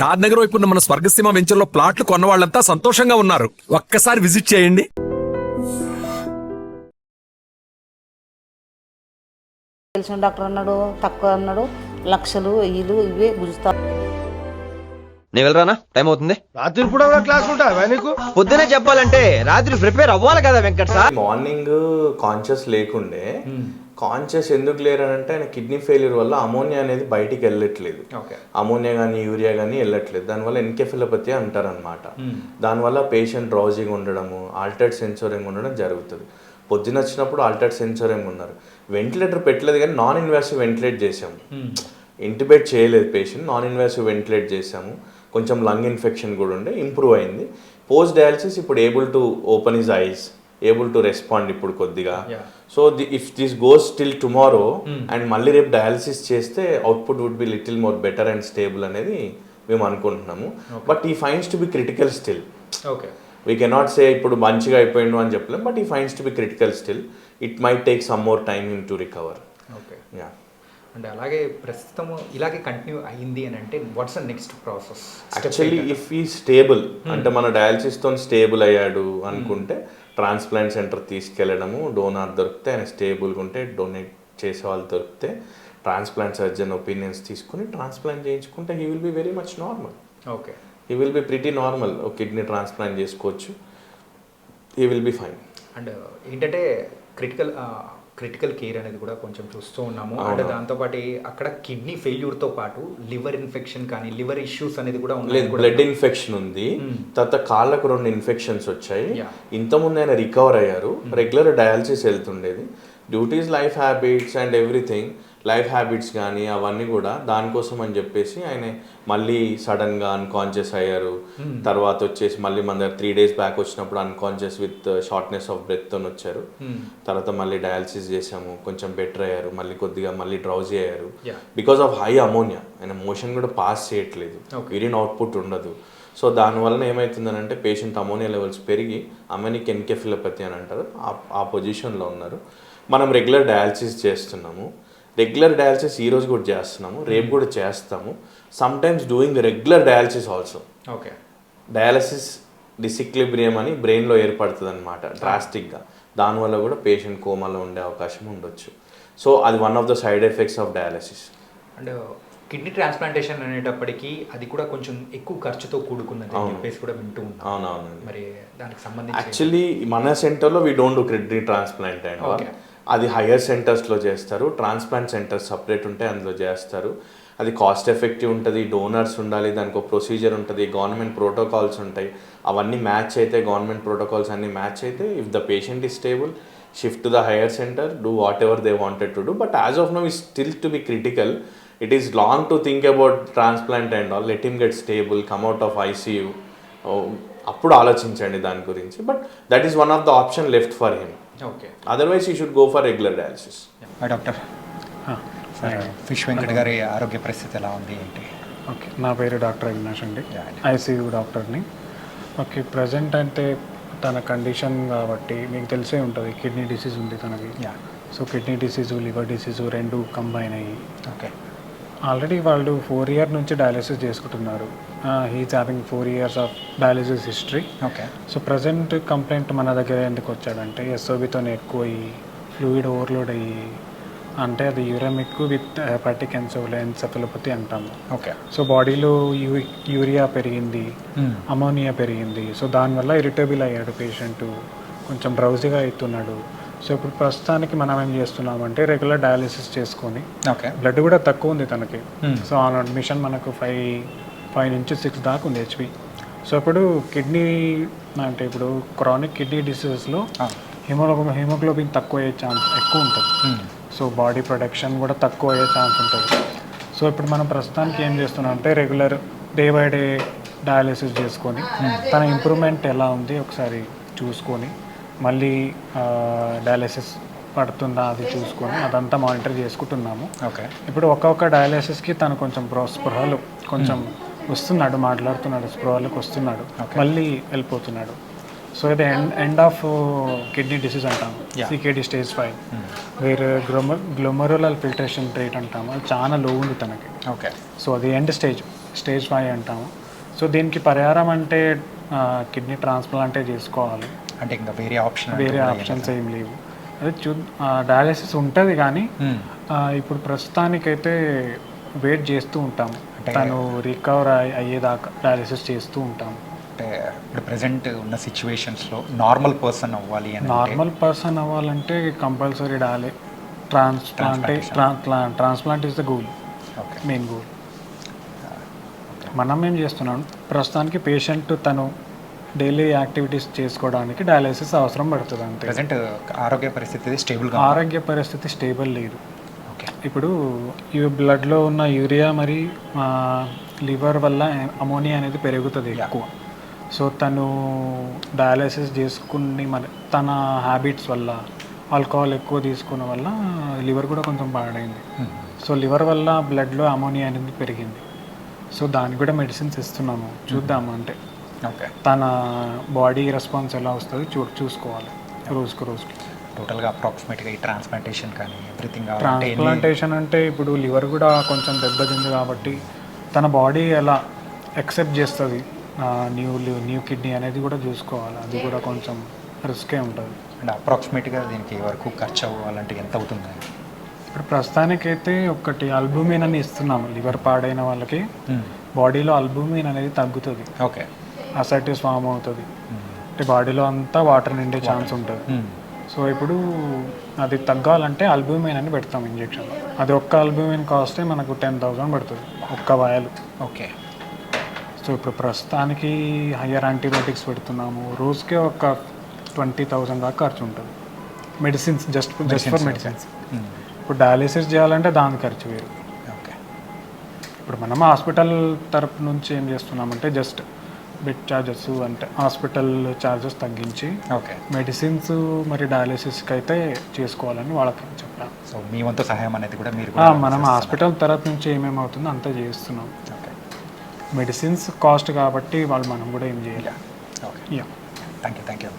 షాద్ నగర్ వైపు ఉన్న మన స్వర్గసీమ వెంచర్లో ప్లాట్లు కొన్న వాళ్ళంతా సంతోషంగా ఉన్నారు. ఒక్కసారి విజిట్ చేయండి. తెలిసిన డాక్టర్ అన్నాడు, తక్కువ అన్నాడు, లక్షలు వెయ్యిలు ఇవే గుంజుతా. నేను వెళ్ళరానా, టైం అవుతుంది. రాత్రి కూడా క్లాస్ ఉంటావా నీకు? పొద్దునే చెప్పాలంటే రాత్రి ప్రిపేర్ అవ్వాలి కదా వెంకట్ సార్. మార్నింగ్ కాన్షియస్ లేకుండే, కాన్షియస్ ఎందుకు లేరనంటే ఆయన కిడ్నీ ఫెయిల్యూర్ వల్ల అమోనియా అనేది బయటికి వెళ్ళట్లేదు. అమోనియా కానీ యూరియా కానీ వెళ్ళట్లేదు. దానివల్ల ఎన్కెఫిలోపతి అంటారనమాట. దానివల్ల పేషెంట్ డ్రౌజీగా ఉండడము, ఆల్టర్డ్ సెన్సోరింగ్ ఉండడం జరుగుతుంది. పొద్దున వచ్చినప్పుడు ఆల్టర్డ్ సెన్సోరింగ్ ఉన్నారు. వెంటిలేటర్ పెట్టలేదు కానీ నాన్ ఇన్వాసివ్ వెంటిలేట్ చేసాము. ఇంటిబేట్ చేయలేదు పేషెంట్, నాన్ ఇన్వాసివ్ వెంటిలేట్ చేసాము. కొంచెం లంగ్ ఇన్ఫెక్షన్ కూడా ఉండే, ఇంప్రూవ్ అయింది. పోస్ట్ డయాలసిస్ ఇప్పుడు able to open his eyes, able to respond ఇప్పుడు కొద్దిగా. So if this goes till tomorrow and మళ్ళీ రేపు డయాలసిస్ చేస్తే output would be little more better and stable అనేది మేము అనుకుంటున్నాము. బట్ ఈ fines to be critical still. We cannot say ఇప్పుడు మంచిగా అయిపోయిండు అని చెప్పలేం, బట్ ఈ fines to be critical still. It might take some more time him to recover. అంటే అలాగే ప్రస్తుతం ఇలాగే కంటిన్యూ అయ్యింది అని అంటే what's the next process? Actually if ఈ స్టేబుల్ అంటే మన డయాలసిస్తో స్టేబుల్ అయ్యాడు అనుకుంటే ట్రాన్స్ప్లాంట్ సెంటర్ తీసుకెళ్ళడము, డోనార్ దొరికితే ఆయన స్టేబుల్గా ఉంటే డొనేట్ చేసే వాళ్ళు దొరికితే ట్రాన్స్ప్లాంట్ సర్జన్ ఒపీనియన్స్ తీసుకుని ట్రాన్స్ప్లాంట్ చేయించుకుంటే he will be very much normal. Okay, he will be pretty normal. Kidney transplant చేసుకోవచ్చు, he will be fine. And ఏంటంటే క్రిటికల్ కేర్ అనేది కూడా కొంచెం చూస్తూ ఉన్నాము. అంటే దాంతోపాటు అక్కడ కిడ్నీ ఫెయిల్యూర్తో పాటు లివర్ ఇన్ఫెక్షన్ కానీ లివర్ ఇష్యూస్ అనేది కూడా లేదు, బ్లడ్ ఇన్ఫెక్షన్ ఉంది. తర్వాత కాళ్ళకు 2 ఇన్ఫెక్షన్స్ వచ్చాయి. ఇంతకుముందు ఆయన రికవర్ అయ్యారు. రెగ్యులర్ డయాలసిస్ వెళ్తుండేది. Duties, life habits and everything, life habits కానీ అవన్నీ కూడా దానికోసం అని చెప్పేసి ఆయన మళ్ళీ సడన్గా అన్కాన్షియస్ అయ్యారు. తర్వాత వచ్చేసి మళ్ళీ మన దగ్గర 3 days బ్యాక్ వచ్చినప్పుడు అన్కాన్షియస్ విత్ షార్ట్నెస్ ఆఫ్ బ్రెత్తో వచ్చారు. తర్వాత మళ్ళీ డయాలసిస్ చేసాము, కొంచెం బెటర్ అయ్యారు. మళ్ళీ కొద్దిగా మళ్ళీ డ్రౌజీ అయ్యారు బికాస్ ఆఫ్ హై అమోనియా. ఆయన మోషన్ కూడా పాస్ చేయట్లేదు, యూరిన్ అవుట్పుట్ ఉండదు. సో దానివల్ల ఏమవుతుందనంటే పేషెంట్ అమోనియా లెవెల్స్ పెరిగి అమెనిక్ ఎన్కెఫిలోపతి అని అంటారు, ఆ పొజిషన్లో ఉన్నారు. మనం రెగ్యులర్ డయాలసిస్ చేస్తున్నాము. రెగ్యులర్ డయాలసిస్ ఈరోజు కూడా చేస్తున్నాము, రేపు కూడా చేస్తాము. Some times doing regular dialysis also. Okay, dialysis disequilibrium అని బ్రెయిన్లో ఏర్పడుతుంది అనమాట డ్రాస్టిక్గా. దానివల్ల కూడా పేషెంట్ కోమాలో ఉండే అవకాశం ఉండొచ్చు. సో అది one of the side effects of dialysis. And kidney transplantation అనేటప్పటికీ అది కూడా కొంచెం ఎక్కువ ఖర్చుతో కూడుకున్నది అని చెప్పేసి కూడా వింటూ ఉన్నాం. అవునవును. మరి దానికి సంబంధించి యాక్చువల్లీ మన సెంటర్లో we don't do kidney transplant and అది హయ్యర్ సెంటర్స్లో చేస్తారు. ట్రాన్స్ప్లాంట్ సెంటర్స్ సపరేట్ ఉంటాయి, అందులో చేస్తారు. అది కాస్ట్ ఎఫెక్టివ్ ఉంటుంది, డోనర్స్ ఉండాలి, దానికి ఒక ప్రొసీజర్ ఉంటుంది, గవర్నమెంట్ ప్రోటోకాల్స్ ఉంటాయి. అవన్నీ మ్యాచ్ అయితే, గవర్నమెంట్ ప్రోటోకాల్స్ అన్నీ మ్యాచ్ అయితే, if the patient is stable, shift to the higher centre, do what ever they wanted to do. But as of now is still to be critical. It is long to think about transplant and all. Let him get stable, come out of ICU. అప్పుడు ఆలోచించండి దాని గురించి. But that is one of the option left for him. Okay, otherwise he should go for regular dialysis. Doctor fish Venkat గారి ఆరోగ్య పరిస్థితి ఎలా ఉంది ఏంటి? ఓకే, నా పేరు డాక్టర్ అవినాష్ అండి, ఐసీయూ డాక్టర్ని. ఓకే, ప్రజెంట్ అంటే తన కండిషన్ కాబట్టి మీకు తెలిసే ఉంటుంది, కిడ్నీ డిసీజ్ ఉంది తనకి. So kidney disease, liver disease 2 combine అయ్యి. ఓకే, ఆల్రెడీ వాళ్ళు 4 years నుంచి డయాలసిస్ చేసుకుంటున్నారు. He's having 4 years of dialysis history. Okay, so present complaint మన దగ్గర ఎందుకు వచ్చాడంటే ఎస్ఓబితో ఎక్కువ అయ్యి, ఫ్లూయిడ్ ఓవర్లోడ్ అయ్యి, అంటే అది యూరమిక్ విత్ హెపాటిక్ ఎన్సెఫలోపతి అంటాము. ఓకే, సో బాడీలో యూరియా పెరిగింది, అమోనియా పెరిగింది. సో దానివల్ల ఇరిటబుల్ అయ్యాడు పేషెంట్, కొంచెం డ్రౌజీగా అవుతున్నాడు. సో ఇప్పుడు ప్రస్తుతానికి మనం ఏం చేస్తున్నామంటే రెగ్యులర్ డయాలిసిస్ చేసుకొని, ఓకే, బ్లడ్ కూడా తక్కువ ఉంది తనకి. సో ఆన్ అడ్మిషన్ మనకు 5 నుంచి 6 దాకా ఉంది హెచ్పి. సో ఇప్పుడు కిడ్నీ అంటే ఇప్పుడు క్రానిక్ కిడ్నీ డిసీజెస్లో హిమోగ్లోబిన్ తక్కువ అయ్యే ఛాన్స్ ఎక్కువ ఉంటుంది. సో బాడీ ప్రొడక్షన్ కూడా తక్కువ అయ్యే ఛాన్స్ ఉంటుంది. సో ఇప్పుడు మనం ప్రస్తుతానికి ఏం చేస్తున్నాం అంటే regular day by day dialysis చేసుకొని తన ఇంప్రూవ్మెంట్ ఎలా ఉంది ఒకసారి చూసుకొని, మళ్ళీ డయాలసిస్ పడుతుందా అది చూసుకొని అదంతా మానిటర్ చేసుకుంటున్నాము. ఓకే, ఇప్పుడు ఒక్కొక్క డయాలసిస్కి తను కొంచెం స్పృహలు కొంచెం వస్తున్నాడు, మాట్లాడుతున్నాడు, స్పృహలకు వస్తున్నాడు, మళ్ళీ వెళ్ళిపోతున్నాడు. సో ఇది ఎండ్ ఆఫ్ కిడ్నీ డిసీజ్ అంటాము, సికేడి స్టేజ్ 5. వేరే గ్లోమరులర్ ఫిల్ట్రేషన్ రేట్ అంటాము, అది చాలా లో ఉంది తనకి. ఓకే, సో అది ఎండ్ స్టేజ్. స్టేజ్ 5 అంటాము. సో దీనికి పరిహారం అంటే కిడ్నీ ట్రాన్స్ప్లాంటే చేసుకోవాలి. అంటే ఇంకా వేరే ఆప్షన్స్ ఏం లేవు. అదే డయాలసిస్ ఉంటుంది కానీ ఇప్పుడు ప్రస్తుతానికైతే వెయిట్ చేస్తూ ఉంటాము. తను రికవర్ అయ్యేదాకా డయాలసిస్ చేస్తూ ఉంటాము. అంటే ఇప్పుడు ప్రజెంట్ ఉన్న సిచ్యువేషన్స్లో నార్మల్ పర్సన్ అవ్వాలంటే compulsory transplant is the goal, main goal. మనం ఏం చేస్తున్నాం ప్రస్తుతానికి పేషెంట్ తను డైలీ యాక్టివిటీస్ చేసుకోవడానికి డయాలసిస్ అవసరం పడుతుంది అంతే. ప్రజెంట్ ఆరోగ్య పరిస్థితి స్టేబుల్ లేదు. ఇప్పుడు ఈ బ్లడ్లో ఉన్న యూరియా మరి లివర్ వల్ల అమోనియా అనేది పెరుగుతుంది ఎక్కువ. సో తను డయాలసిస్ చేసుకుని మరి తన హ్యాబిట్స్ వల్ల ఆల్కహాల్ ఎక్కువ తీసుకున్న వల్ల లివర్ కూడా కొంచెం పాడైంది. సో లివర్ వల్ల బ్లడ్లో అమోనియా అనేది పెరిగింది. సో దానికి కూడా మెడిసిన్స్ ఇస్తున్నాము, చూద్దాము. అంటే తన బాడీ రెస్పాన్స్ ఎలా వస్తుంది చూసుకోవాలి రోజుకి. టోటల్గా అప్రాక్సిమేట్గా ఈ ట్రాన్స్ప్లాంటేషన్ కానీ ఎవ్రీథింగ్. ట్రాన్స్ప్లాంటేషన్ అంటే ఇప్పుడు లివర్ కూడా కొంచెం దెబ్బతింది కాబట్టి తన బాడీ ఎలా యాక్సెప్ట్ చేస్తుంది న్యూ కిడ్నీ అనేది కూడా చూసుకోవాలి. అది కూడా కొంచెం రిస్కే ఉంటుంది. అండ్ అప్రాక్సిమేట్గా దీనికి వరకు ఖర్చు అవ్వాలంటే ఎంత అవుతుంది? ఇప్పుడు ప్రస్తుతానికైతే ఒకటి అల్బుమిన్ అని ఇస్తున్నాము. లివర్ పాడైన వాళ్ళకి బాడీలో అల్బుమిన్ అనేది తగ్గుతుంది, అసైటిస్ ఫామ్ అవుతుంది. అంటే బాడీలో అంతా వాటర్ నిండే ఛాన్స్ ఉంటుంది. సో ఇప్పుడు అది తగ్గాలంటే అల్బుమిన్ అని పెడతాం ఇంజెక్షన్. అది ఒక్క అల్బుమిన్ కాస్టే మనకు 10,000 పడుతుంది ఒక్క వాయలు. సో ఇప్పుడు ప్రస్తుతానికి హయ్యర్ యాంటీబయాటిక్స్ పెడుతున్నాము. రోజుకే ఒక 20,000 దాకా ఖర్చు ఉంటుంది. Medicines just for medicines. ఇప్పుడు డయాలిసిస్ చేయాలంటే దాని ఖర్చు వేరు. ఇప్పుడు మనం హాస్పిటల్ తరపు నుంచి ఏం చేస్తున్నామంటే జస్ట్ బెడ్ ఛార్జెస్ అంటే హాస్పిటల్ ఛార్జెస్ తగ్గించి మెడిసిన్స్ మరి డయాలిసిస్కి అయితే చేసుకోవాలని వాళ్ళకి చెప్పాం. సో మీ వంతు సహాయం అనేది కూడా మీరు మనం హాస్పిటల్ తరపు నుంచి ఏమేమి అవుతుందో అంతా చేస్తున్నాం. మెడిసిన్స్ కాస్ట్ కాబట్టి వాళ్ళు మనం కూడా ఏం చేయాలి. Thank you.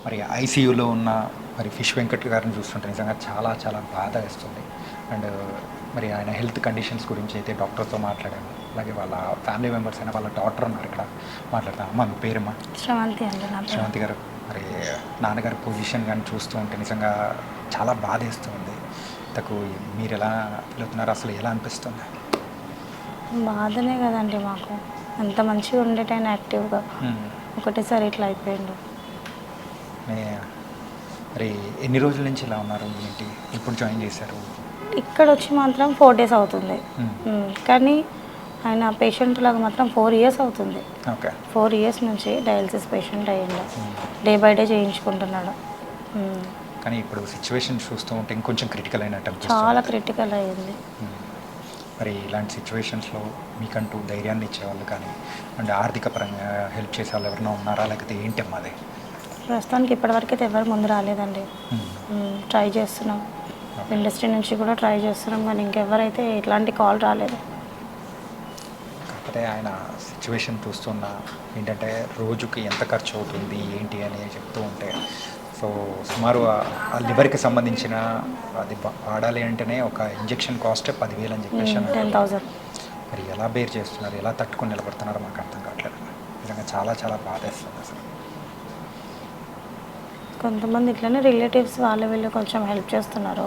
మరి ఐసీయూలో ఉన్న మరి ఫిష్ వెంకట్ గారిని చూస్తుంటే నిజంగా చాలా చాలా బాధ వేస్తుంది. అండ్ మరి ఆయన హెల్త్ కండిషన్స్ గురించి అయితే డాక్టర్తో మాట్లాడాను. అలాగే వాళ్ళ ఫ్యామిలీ మెంబర్స్ అయినా వాళ్ళ డాక్టర్ ఉన్నారు ఇక్కడ, మాట్లాడతాం. అమ్మ మీ పేరమ్మా? శ్రవంతి గారు. మరి నాన్నగారి పొజిషన్ కానీ చూస్తూ ఉంటే నిజంగా చాలా బాధ వేస్తుంది. ఇంతకు మీరు ఎలా ఫీల్ అవుతున్నారు, అసలు ఎలా అనిపిస్తుంది? బాధనే కదండి మాకు. అంత మంచిగా ఉండేటైనా యాక్టివ్గా ఒకటేసారి ఇట్లా అయిపోయిండు. మరి ఎన్ని రోజుల నుంచి ఇలా ఉన్నారు, ఏంటి, ఇప్పుడు జాయిన్ చేశారు? ఇక్కడ వచ్చి మాత్రం 4 days అవుతుంది. కానీ ఆయన పేషెంట్ లాగా మాత్రం 4 years అవుతుంది. 4 years నుంచి డయాలసిస్ పేషెంట్ అయ్యిండు. డే బై డే చేయించుకుంటున్నాడు. కానీ ఇప్పుడు సిచ్యువేషన్ చూస్తూ ఉంటే ఇంకొంచెం క్రిటికల్ అయినట్టు, చాలా క్రిటికల్ అయ్యింది. మరి ఇలాంటి సిచ్యువేషన్స్లో మీకంటూ ధైర్యాన్ని ఇచ్చేవాళ్ళు కానీ అంటే ఆర్థిక పరంగా హెల్ప్ చేసే వాళ్ళు ఎవరైనా ఉన్నారా, లేకపోతే ఏంటి అమ్మది? ప్రస్తుతానికి ఇప్పటివరకు అయితే ఎవరు ముందు రాలేదండి. ట్రై చేస్తున్నాం, ఇండస్ట్రీ నుంచి కూడా ట్రై చేస్తున్నాం, కానీ ఇంకెవరైతే ఇట్లాంటి కాల్ రాలేదు. కాకపోతే ఆయన సిచ్యువేషన్ చూస్తున్నా ఏంటంటే రోజుకి ఎంత ఖర్చు అవుతుంది ఏంటి అని చెప్తూ ఉంటే, సో సుమారు ఆ లివర్కి సంబంధించిన అది వాడాలి అంటేనే ఒక ఇంజెక్షన్ కాస్టే 10,000 అని చెప్పేసి 10,000. మరి ఎలా బేర్ చేస్తున్నారు, ఎలా తట్టుకొని నిలబడుతున్నారో మాకు అర్థం కావట్లేదు. నిజంగా చాలా చాలా బాధేస్తుంది అసలు. కొంతమంది ఇట్లనే రిలేటివ్స్ వీళ్ళు కొంచెం హెల్ప్ చేస్తున్నారు.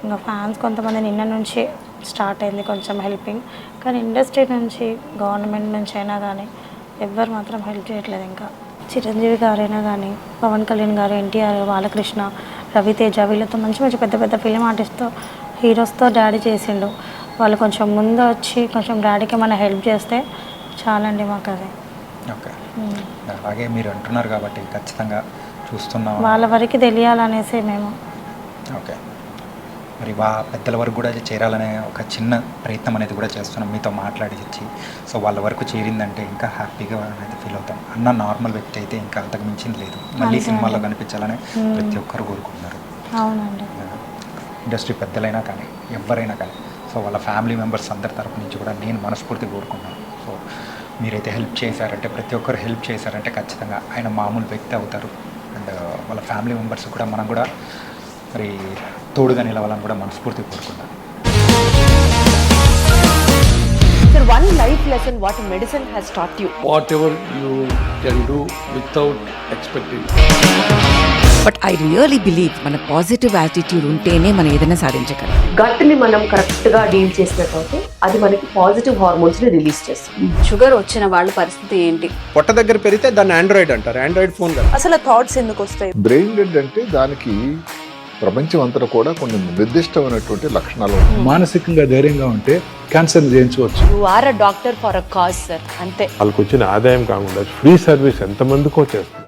ఇంకా ఫ్యాన్స్ కొంతమంది నిన్న నుంచి స్టార్ట్ అయింది కొంచెం హెల్పింగ్. కానీ ఇండస్ట్రీ నుంచి గవర్నమెంట్ నుంచి అయినా కానీ ఎవ్వరు మాత్రం హెల్ప్ చేయట్లేదు. ఇంకా చిరంజీవి గారైనా కానీ, పవన్ కళ్యాణ్ గారు, ఎన్టీఆర్, బాలకృష్ణ, రవితేజ వీళ్ళతో మంచి మంచి పెద్ద పెద్ద ఫిలిం ఆర్టిస్ట్తో హీరోస్తో డాడీ చేసిండు. వాళ్ళు కొంచెం ముందు వచ్చి కొంచెం డాడీకి ఏమైనా హెల్ప్ చేస్తే చాలండి మాకు అది. ఓకే, అలాగే మీరు అంటున్నారు కాబట్టి ఖచ్చితంగా చూస్తున్నాం, వాళ్ళ వరకు తెలియాలనేసి మేము. ఓకే, మరి పెద్దల వరకు కూడా చేరాలనే ఒక చిన్న ప్రయత్నం అనేది కూడా చేస్తున్నాం మీతో మాట్లాడించి. సో వాళ్ళ వరకు చేరిందంటే ఇంకా హ్యాపీగా అనేది ఫీల్ అవుతాం. అన్న నార్మల్ వ్యక్తి అయితే ఇంకా అంతకు మించింది లేదు. మళ్ళీ సినిమాలో కనిపించాలని ప్రతి ఒక్కరు కోరుకుంటున్నారు. అవునండి, ఇండస్ట్రీ పెద్దలైనా కానీ ఎవరైనా కానీ. సో వాళ్ళ ఫ్యామిలీ మెంబర్స్ అందరి తరపు నుంచి కూడా నేను మనస్ఫూర్తిగా కోరుకున్నాను. సో మీరైతే హెల్ప్ చేశారంటే, ప్రతి ఒక్కరు హెల్ప్ చేశారంటే ఖచ్చితంగా ఆయన మామూలు వ్యక్తి అవుతారు. అండ్ వాళ్ళ ఫ్యామిలీ మెంబర్స్ కూడా మనం కూడా మరి తోడుగా నిలవాలని కూడా మనస్ఫూర్తిగా కోరుకున్నాను. Sir, one life lesson what medicine has taught you. Whatever you can do without expecting. But I really believe మన పాజిటివ్ యాటిట్యూడ్ ఉంటేనే మనం ఏదైనా సాధించగలం. గట్ని మనం కరెక్ట్గా డీల్ చేసినట్లయితే అది మనకి పాజిటివ్ హార్మోన్స్ని రిలీజ్ చేస్తుంది. షుగర్ వచ్చిన వాళ్ళ పరిస్థితి ఏంటి? పొట్ట దగ్గర పెరిగితే దాన్ని ఆండ్రాయిడ్ అంటారు, ఆండ్రాయిడ్ ఫోన్ కదా. అసలు థాట్స్ ఎందుకు వస్తాయి? బ్రెయిన్ డెడ్ అంటే దానికి ప్రపంచం అంతా కూడా కొన్ని నిర్దిష్టమైనటువంటి లక్షణాలు. మానసికంగా ధైర్యంగా ఉంటే క్యాన్సర్ జయించవచ్చు. You are a doctor for a cause, sir. అంతే. వాళ్ళకి వచ్చిన ఆదాయం కాకుండా ఫ్రీ సర్వీస్ ఎంతమందికో చేస్తుంది.